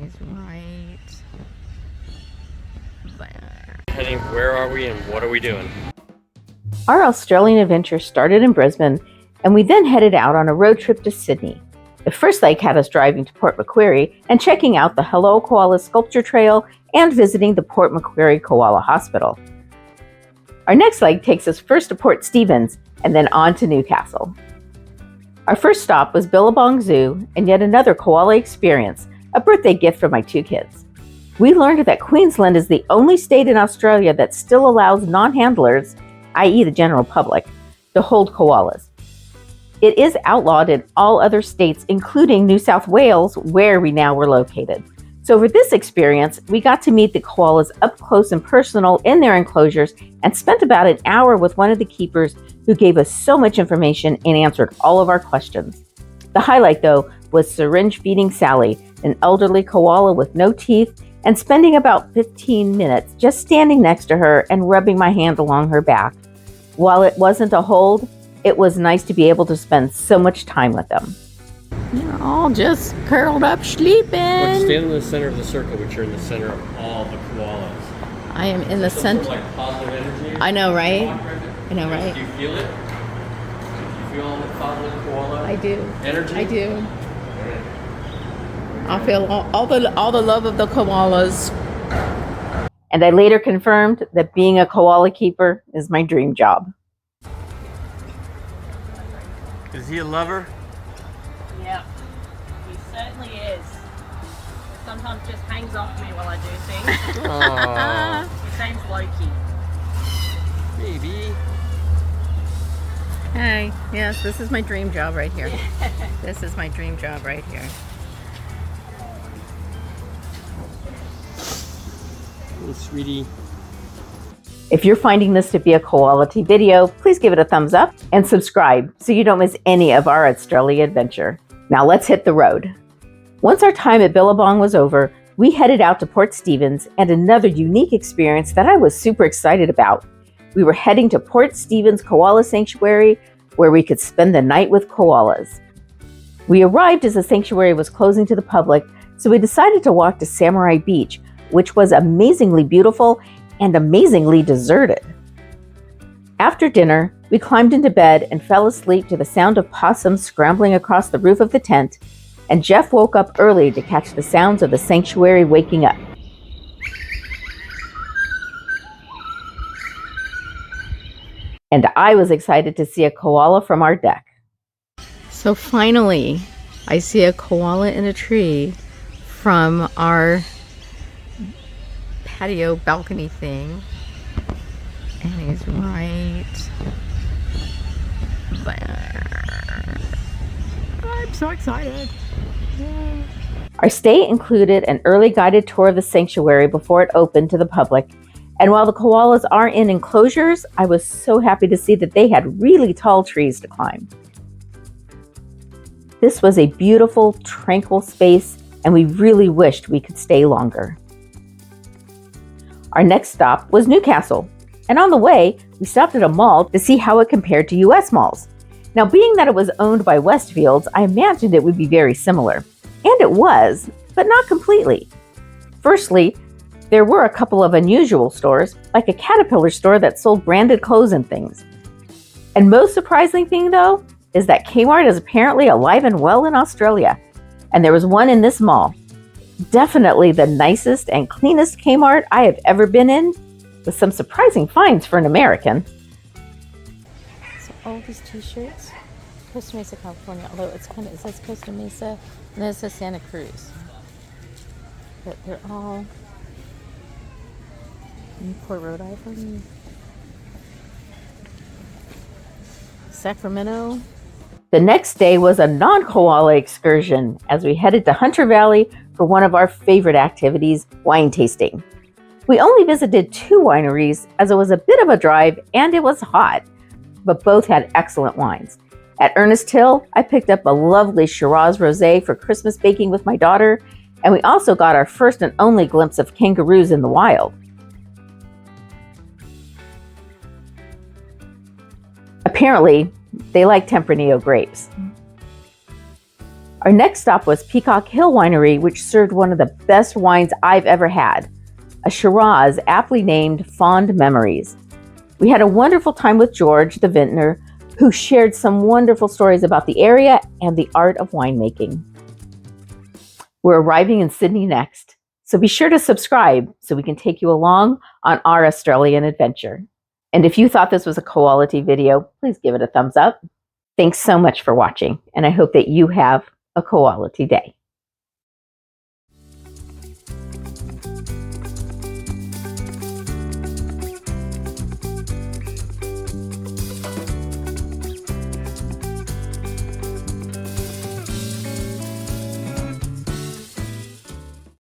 He's right there. Honey, where are we and what are we doing? Our Australian adventure started in Brisbane, and we then headed out on a road trip to Sydney. The first leg had us driving to Port Macquarie and checking out the Hello Koala Sculpture Trail and visiting the Port Macquarie Koala Hospital. Our next leg takes us first to Port Stephens and then on to Newcastle. Our first stop was Billabong Zoo and yet another koala experience, a birthday gift for my two kids. We learned that Queensland is the only state in Australia that still allows non-handlers, i.e. the general public, to hold koalas. It is outlawed in all other states, including New South Wales, where we now were located. So for this experience, we got to meet the koalas up close and personal in their enclosures and spent about an hour with one of the keepers who gave us so much information and answered all of our questions. The highlight, though, was syringe feeding Sally, an elderly koala with no teeth, and spending about 15 minutes just standing next to her and rubbing my hand along her back. While it wasn't a hold, it was nice to be able to spend so much time with them. You're all just curled up sleeping. Let's stand in the center of the circle, which are in the center of all the koalas. I am in the center. Like positive energy. I know, right? I know, right? Do you feel it? Do you feel all the positive koala? I do. Energy? I do. I feel all the love of the koalas. And I later confirmed that being a koala keeper is my dream job. Is he a lover? Yeah, he certainly is. Sometimes just hangs off me while I do things. Aww. His name's Loki. Baby. Hey, yes, this is my dream job right here. This is my dream job right here. Hey, sweetie. If you're finding this to be a Koalaty video, please give it a thumbs up and subscribe so you don't miss any of our Australia adventure. Now let's hit the road. Once our time at Billabong was over, we headed out to Port Stephens and another unique experience that I was super excited about. We were heading to Port Stephens Koala Sanctuary where we could spend the night with koalas. We arrived as the sanctuary was closing to the public, so we decided to walk to Samurai Beach, which was amazingly beautiful and amazingly deserted. After dinner, we climbed into bed and fell asleep to the sound of possums scrambling across the roof of the tent, and Jeff woke up early to catch the sounds of the sanctuary waking up. And I was excited to see a koala from our deck. So finally, I see a koala in a tree from our patio balcony thing, and he's right there. I'm so excited. Yay. Our stay included an early guided tour of the sanctuary before it opened to the public, and while the koalas are in enclosures, I was so happy to see that they had really tall trees to climb. This was a beautiful, tranquil space, and we really wished we could stay longer. Our next stop was Newcastle, and on the way, we stopped at a mall to see how it compared to US malls. Now, being that it was owned by Westfields, I imagined it would be very similar. And it was, but not completely. Firstly, there were a couple of unusual stores, like a Caterpillar store that sold branded clothes and things. And most surprising thing, though, is that Kmart is apparently alive and well in Australia. And there was one in this mall. Definitely the nicest and cleanest Kmart I have ever been in, with some surprising finds for an American. So all these t-shirts, Costa Mesa, California, although it says Costa Mesa and then it says Santa Cruz. But they're all Newport, Rhode Island, Sacramento. The next day was a non-koala excursion as we headed to Hunter Valley for one of our favorite activities, wine tasting. We only visited 2 wineries as it was a bit of a drive and it was hot, but both had excellent wines. At Ernest Hill, I picked up a lovely Shiraz Rosé for Christmas baking with my daughter, and we also got our first and only glimpse of kangaroos in the wild. Apparently, they like Tempranillo grapes. Our next stop was Peacock Hill Winery, which served one of the best wines I've ever had, a Shiraz aptly named Fond Memories. We had a wonderful time with George, the vintner, who shared some wonderful stories about the area and the art of winemaking. We're arriving in Sydney next, so be sure to subscribe so we can take you along on our Australian adventure. And if you thought this was a Koalaty video, please give it a thumbs up. Thanks so much for watching, and I hope that you have a Koalaty day.